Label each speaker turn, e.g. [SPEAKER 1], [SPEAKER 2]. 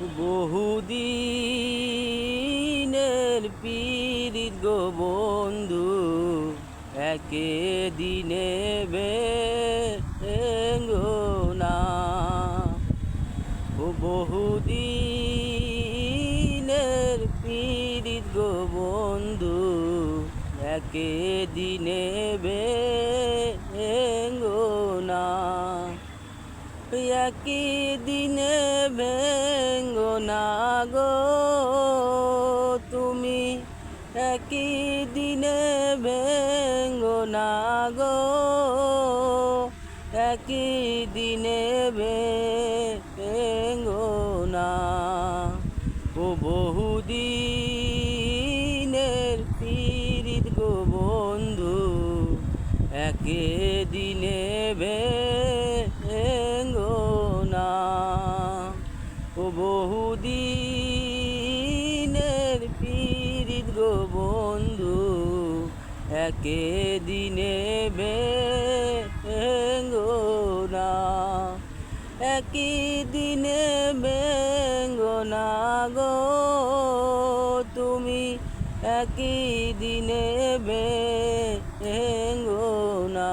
[SPEAKER 1] বহুদিনের পীড়িত গো বন্ধু, একে দিনে ভেঙ্গো না। বহুদিনের পীড়িত গো বন্ধু, একে দিনে ভেঙ্গো না। একই দিনে ভেঙ্গো না গো তুমি, একই দিনে ভেঙ্গো না গো, একই দিনে ভেঙ্গো না। ও বহুদিনের পীড়িত গো বন্ধু, একে দিনে ভেঙ্গো না। ও বহুদিনের পীড়িত গো বন্ধু, একে দিনে ভেঙ্গো না। একই দিনে ভেঙ্গো না গো তুমি, একই দিনে ভেঙ্গো না।